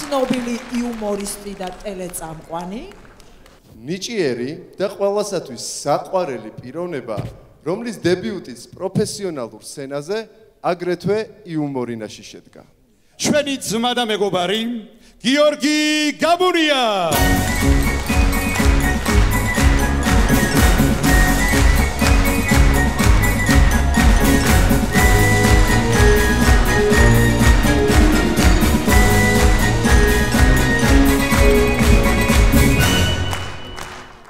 ცნობილი იუმორისტი და ტელეწამყვანი. ნიჭიერი და ყველასათვის საყვარელი პიროვნება, რომლის დებიუტიც პროფესიონალურ სცენაზე აგრეთვე იუმორინაში შედგა. ჩვენი ძმა და მეგობარი გიორგი გაბუნია.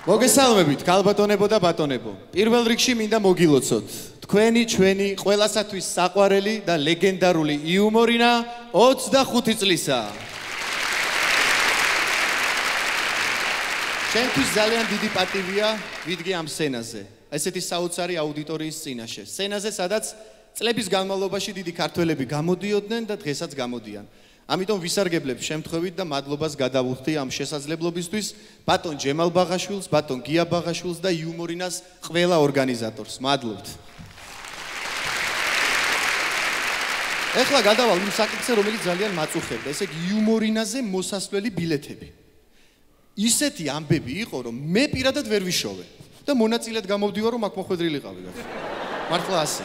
მოგესალმებით, ქალბატონებო და ბატონებო. პირველ რიგში მინდა მოგილოცოთ. თქვენი, ჩვენი, ყველასათვის საყვარელი და ლეგენდარული იუმორინა 25 წლისა. ჩემთვის ძალიან დიდი პატივია ვიდგე ამ სცენაზე. ესეთი საოცარი აუდიტორიის წინაშე. სცენაზე, სადაც წლების განმავლობაში დიდი ქართველები გამოდიოდნენ და დღესაც გამოდიან. ამიტომ ვისარგებლებ შემთხვევით და მადლობას გადავუხდი ამ შესაძლებლობისთვის ბატონ ჯემალ ბაღაშვილს, ბატონ გია ბაღაშვილს და იუმორინას ყველა ორგანიზატორს. მადლობთ. ეხლა გადავალ იმ საკითხზე, რომელიც ძალიან მაწუხებდა, ესე იგი იუმორინაზე მოსასვლელი ბილეთები. ისეთი ამბები იყო, რომ მე პირადად ვერ ვიშოვე და მონაწილედ გამოვდივარ, რომ აქ მოხვედრილიყავი. მართლა ასე.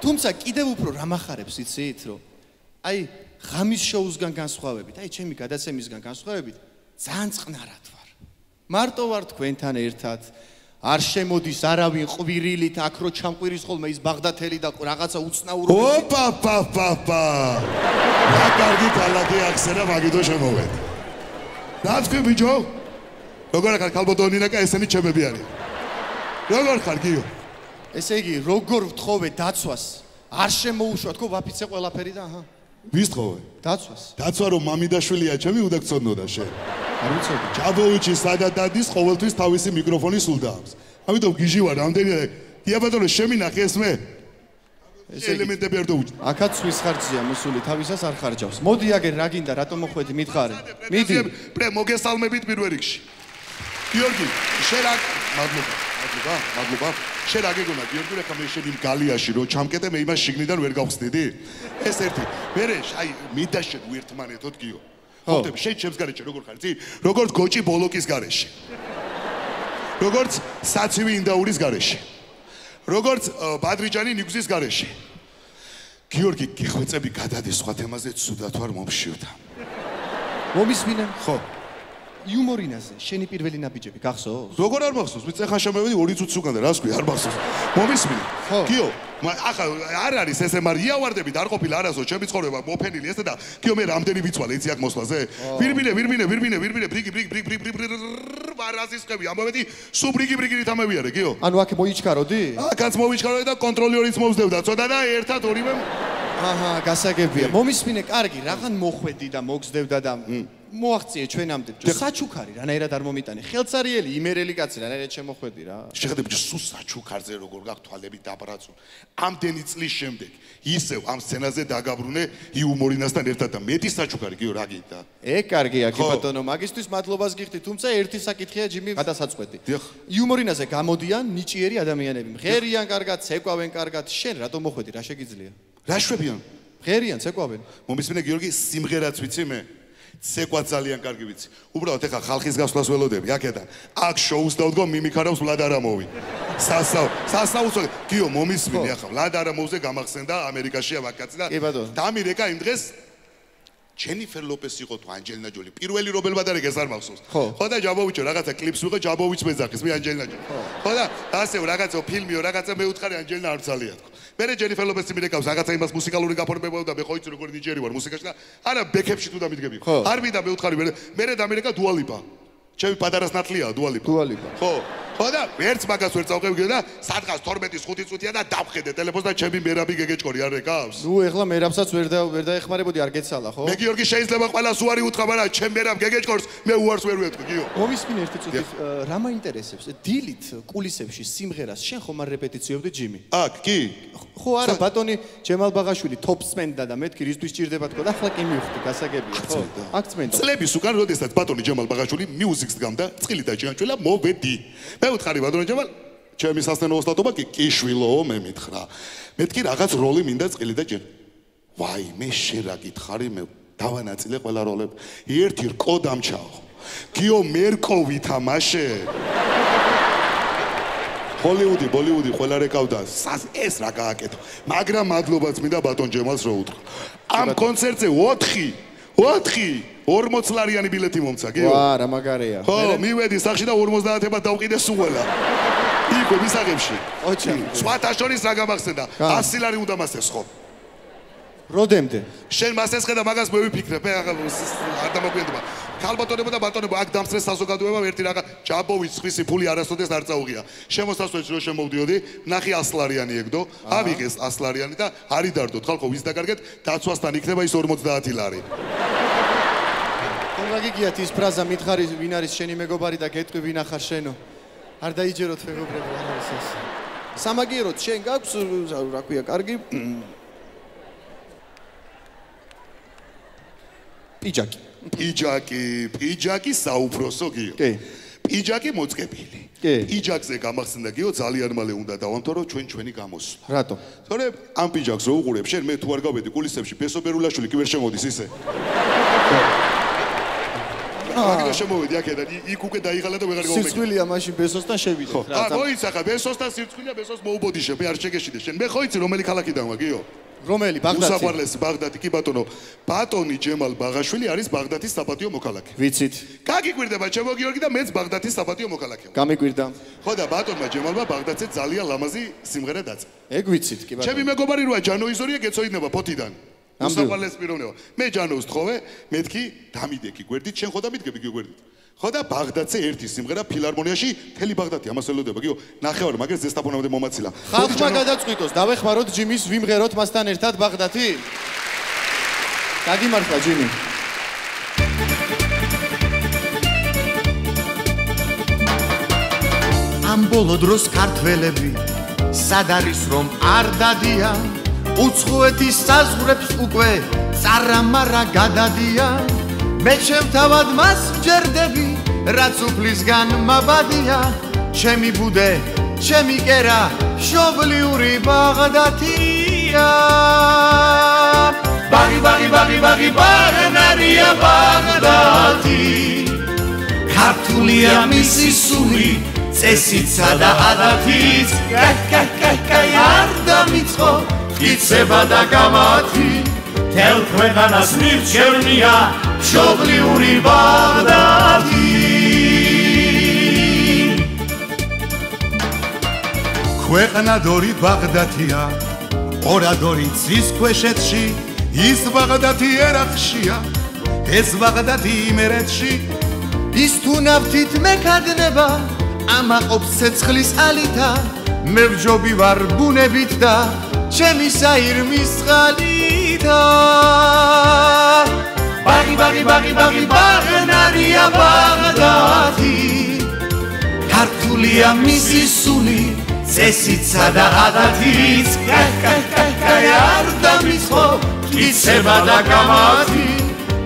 თუმცა კიდევ უფრო რამახარებს იცით, რომ აი ღამის შოუსგან განსხვავებით, აი ჩემი გადაცემისგან განსხვავებით, ძალიან წყნარად ვარ. მარტო ვარ თქვენთან ერთად. არ შემოდის არავინ ყვირილით, აქ რო ჩამყვირის ხოლმე ის ბაღდათელი და რაღაცა უცნაურობები. ოპა. რა კარგი ქალაქი აქსა და მაგითო შემოვედი. რა თქვი ბიჭო? როგორ ხარ ქალბატონინაკა, ესენი ჩემები არის. როგორ ხარ გიო? ესე იგი, როგორ ვთხოვე დაცვას? არ შემოუშვა თქო ვაფიცე ყველაფერი და აჰა. ვის თხოვე? დაცვას. დაცვა რომ მამიდაშვილია ჩემი უნდა გწოდნოდა შენ. არ ვიცოდი. ჯაბოვიჩი სადაც დადის ყოველთვის თავისი მიკროფონი სულდა აქვს. ამიტომ გიჟი ვარ რამდენიმე. დიაბატონო შემინახე ეს მე. ელემენტები არ დაუჭ. აქაც სვის ხარჯზეა მოსული, თავისას არ ხარჯავს. მოდი აგერ რა გინდა, რატომ მოხვედი, მითხარე. მიდი. პრე მოგესალმებით პირველ რიგში. გიორგი, შენ რა მადლობა. შენ რა გეგონა გიორგი, რა ხომ შენ იმ გალიაში რო ჩამკეტე მე იმას შიგნიდან ვერ გავხსნიდი? ეს ერთი. მერე აი მინდა შენ უერთმანეთოდ გიო. ხოთები შენ ჩემს გარეშე როგორ ხარ ძი? როგორც გოჭი ბოლოკის გარეშე. როგორც საცივი ინდაურის გარეშე. როგორც ბადრიჯანი ნიგზის გარეშე. გიორგი, გეხვეწები გადადეს სხვა თემაზე, ცუდად ვარ მომშივდა. მომისმინე? ხო. იუმორინაზე შენი პირველი ნაბიჯები გახსოვს? როგორ არ მახსოვს? მე წეხა შემოვედი 2 წუთს უკან და რას ქვია, არ მახსოვს. მომისმინე? გიო, ახლა არ არის ესე, მაგრამ იავარდებით არ ყოფილა არასო ჩემი ცხოვრება მოფენილი ესე და გიო მე რამდენი ვიცვალე იცი აქ მოსვლაზე? ვირმინე, ბრიგი ვარაზისხები, ამოვედი, სულ ბრიგით ამევიარე, გიო. ანუ აქ მოიჩქაროდი? აქაც მოვიჩქაროდი და კონტროლიერიც მოვსდევდა, ცოტა და ერთად ორივე. აჰა, გასაგებია. მომისმინე, კარგი, რაღან მოხვედი და მოგზდევდა და მოაღწიე ჩვენამდე. საჩუქარი რანაირად არ მომიტანე. ხელცარიელი, იმერელი კაცი რანაირად შემოხვედი რა. შეხედე ბიჭო, სულ საჩუქარზე როგორ გაქვს თვალები დაბრაწულ. ამდენი წლის შემდეგ ისევ ამ სცენაზე დაგაბრუნე იუმორინასთან ერთად და მეტი საჩუქარი გიო რა გინდა? კარგია, ქიბატონო, მაგისთვის მადლობას გიხდი, თუმცა ერთი საკითხია ჯიმი გადასაწყვეტი. იუმორინაზე გამოდიან ნიჭიერი ადამიანები. მღერიან კარგად, ცეკვავენ კარგად. შენ რატომ მოხვედი, რა შეგიძლია? რა შვებიან? მღერიან, ცეკვავენ. მომისმინე გიორგი, სიმღერაც ვიცი მე. ცეკვა ძალიან კარგი ვიცი. უბრალოდ ეხა ხალხის გასვლას ველოდები აქედან. აქ შოუს დავდგო მიმიქარავს ვლად არამოვი. სასაუცო გიო მომისმინე ახლა ვლად არამოვზე გამახსენდა ამერიკაშია ვაკაცი და დამირეკა იმ დღეს ჯენიფერ ლოპესი იყო თუ ანჯელინა ჯოლი. პირველი რობელ ბადარეკეს არ მახსოვს. ხო და ჯაბოვიჩო რაღაცა კლიპს ვიღო ჯაბოვიჩ მეძახის მე ანჯელინა ჯოლი. ხო და ასე რაღაცა ფილმიო რაღაცა მე უთხარი ანჯელინა არ ცალია თქო. მერე ჯენიფერ ლოპესი მირეკავს რაღაცა იმას მუსიკალური გაფორმებაა და მე ხო იცი როგორ ნიჭიერი ვარ მუსიკაში და არა ბექებში თუ დამიდგები. არ მინდა მე უთხარი მერე დამირეკა დუალიპა. ჩემი პატარას ნათლიაა დუალიპა. ხო და ვერც მაგას ვერ წავყევი და სადღაც 12-5 წუთია და დავხედე ტელეფონს და ჩემი მერაბი გეგეჭკორი არ რეკავს. ნუ ეხლა მერაბსაც ვერ დაეხმარებოდი არ გეცალა ხო? მე გიორგი შეიძლება ყველას უარი უთხრა, მაგრამ ჩემ მერაბ გეგეჭკორს მე უარს ვერ ვეთქვი, გიო. მომისმინე ერთი წუთი. რა მაინტერესებს? დილით კულისებში სიმღერას შენ ხომ არ რეპეტიციებდი ჯიმი? აქ კი. ხო არა, ბატონი ჯემალ ბაღაშვილი თოპს წმენდა და მეთქი რისთვის ჭირდება თქო და ახლა კი მივხვდი, გასაგებია, ხო? აქ წმენდა. წლების უკან როდესაც ბატონი ჯემალ ბაღაშვილი მიუზიკს დგამდა, წილი დაჭიანჭველა მოვედი. მე ვთხარი ბატონი ჯემალ, ჩემი სასცენო ოსტატობა კი კიშვილოო მე მითხრა. მეთქი რაღაც როლი მინდა წილი და ჯერ. ვაი, მე შენ რა გითხარი მე დავანაწილე ყველა როლები. ერთი რკო დამჩაო. გიო მერკოვი თამაშე. ჰოლივუდი, ბოლივუდი ყველა რეკავდა. ეს რა გააკეთო. მაგრამ მადლობა წმინდა ბატონ ჯემალს რო უთხრა. ამ კონცერტზე 40 ლარიანი ბილეთი მომცა, გიო. ვა, რა მაგარია. ხო, მივედი სახში და 50-ებად დავყიდე სუღელა. იქ მისაღებში. ოჩა. სხვათა შორის რა გამახსენდა? 100 ლარი უნდა მასეს ხო? როდემდე? შენ მასეს ხედა მაგას მე ვიფიქრებ, არ დამოგვიენდება. ქალბატონებო და ბატონებო, აქ დამწრეს საზოგადოება ერთი რაღა ჯაბოვის სხვისი ფული არასოდეს არ წაუღია. შემოსასვლელში რო შემოვდიოდი, ნახი 100 ლარიანი ეგდო, ავიღეს 100 ლარიანი და არი დარდოთ, ხალხო ვის დაკარგეთ, დაცვასთან იქნება ის 50 ლარი. რა გიგიათ ის ფრაზა მითხარი ვინ არის შენი მეგობარი და გეტყვი ვინ ახარ შენო. არ დაიჯეროთ მეგობრებო, არ არის ეს. სამაგიეროდ შენ გაქვს რა ქვია, კარგი პიჯაკი საუფროსო გიო. კი. პიჯაკი მოწყებილი. კი. პიჯაკზე გამახსენდა გიო ძალიან მალე უნდა დავამთავრო რომ ჩვენი გამოსვლა. რატო? თორემ ამ პიჯაკს რო უყურებ შენ მე თუ არ გავედი კულისებში ბესობერულაშვილი კი ვერ შემოდის ისე. აგერ შემოვედი აქედან იქ უკვე დაიღალა და ვეღარ გავმეკი. სიცხვილია მაშინ ბესოსთან შევიდე. ხო, მოიცახა ბესოსთან სიცხვილია ბესოს მოუბოდიშე მე არ შეგეშიდე შენ. მე ხო იცი რომელი ქალაქიდან ვარ გიო? რომელი ბაღდათი? უსაყვარლესი ბაღდათი კი ბატონო. ბატონი ჯემალ ბაღაშვილი არის ბაღდათის საპატიო მოქალაქე. ვიცით. გაგიკვირდება ჩემო გიორგი და მეც ბაღდათის საპატიო მოქალაქე. გამიკვირდა. ხო და ბატონმა ჯემალმა ბაღდათზე ძალიან ლამაზი სიმღერა დაწერა. ეგ ვიცით კი ბატონო. ჩემი მეგობარი როა ჯანო იზორია გეცოიდება ფოთიდან. უსაყვარლესი პიროვნება. მე ჯანოს თხოვე, მეთქი დამიდეკი გვერდით, შენ ხო დამიდგები გიო გვერდით. ხო და ბაღდათზე ერთი სიმღერა ფილარმონიაში მთელი ბაღდათი ამას ელოდება გიო. ნახევარ მაგერ ზესტაფონამდე მომაცილა. ხალხმა გადაწყვიტოს, დავეხმაროთ ჯიმის ვიმღეროთ მასთან ერთად ბაღდათი? გაგიმართლა ჯიმი. ამ ბოლო დროს ქართველები სად არის რომ არ დადიან უცხოეთის საზღვრებს უკვე წარამარა გადადიან მე ჩემთავად მას ვჯერდები რაც უფლისგან მაბადია ჩემი ბუდე ჩემი კერა მშობლიური ბაღდათია ბაღი ბაღნარია ბაღდათი ქართულია მისი სული წესიცა და ადათიც კაი არ დამიწყო იცება და გამათი თელ ქვეყანას მირჩევნია მშობლიური ბაღდათი ქვეყნადორი ბაღდათია ორადორი ცის ქვეშეთში ის ბაღდათი ერაყშია ეს ბაღდათი იმერეთში ის თუ ნავთით მეკადნება ამაყობს ცეცხლის ალითა მე ვჯობი ვარ ბუნებით და ჩემი საირმის წყალითა ბაღი ბაღნარია ბაღდათი ქართულია მისი სული წესიცა და ადათიც კაი არ დამიწყო იცება და გამათი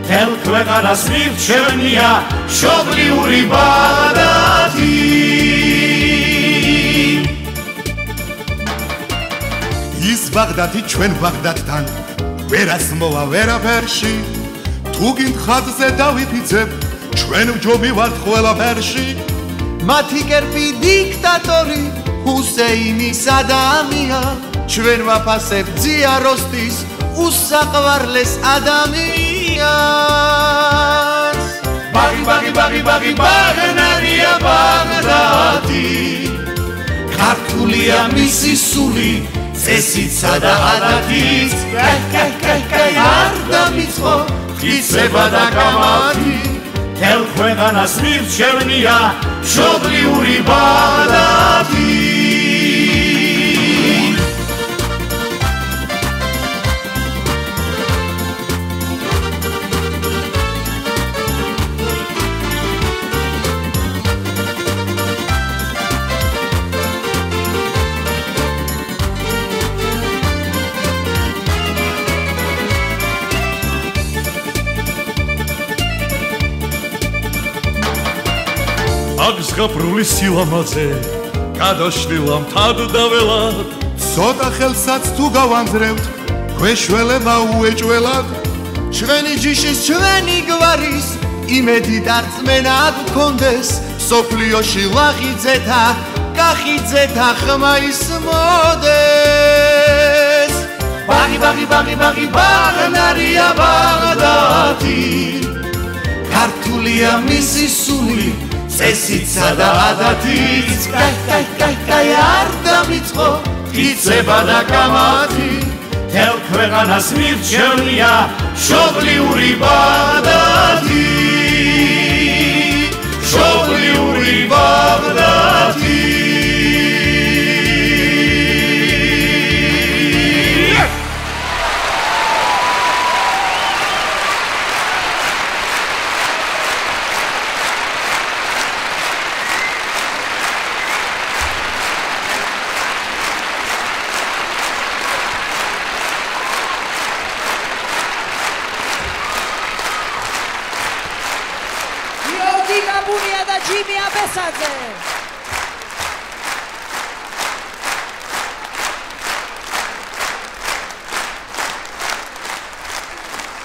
თელ ქვეყანას მირჩევნია მშობლიური ბაღდათი ის ბაღდათი ჩვენ ბაღდათთან ვერას მოვა ვერაფერში თუ გინდხატზე დავიფიცებ ჩვენ ვჯობი ვართ ყველაფერში მათი კერპი დიქტატორი ჰუსეინი სადამია ჩვენ ვაფასებ ძიაროსტის უსაყვარლეს ადამიანს ბაღი ბაღნარია ბაღდათი ქართულია მისი სული წესიცა და ადათიც კაი არ დამიწყო იცება და გამათი თელ ქვეყანას მირჩევნია მშობლიური ბაღდათი გაფრული სილამაზე გადაშლილა მთად და ველად ცოტა ხელსაც თუ გავანძრევთ ქვეშველება უეჭველად ჩვენი ჯიშის ჩვენი გვარის იმედი და რწმენა გქონდეს სოფლიოში ლაღიძეთა კახიძეთა ხმა ისმოდეს ბაღი ბაღი ბაღი ბაღი ბაღნარია ბაღდადი ქართულია მისი სული წესიცა და ადათიც კაი არ დამიწყო იცება და კამათი თელ ქვეყანას მირჩევნია მშობლიური ბაღდადი მშობლიური ბაღდადი Gabunija da Jimmy Abesadze.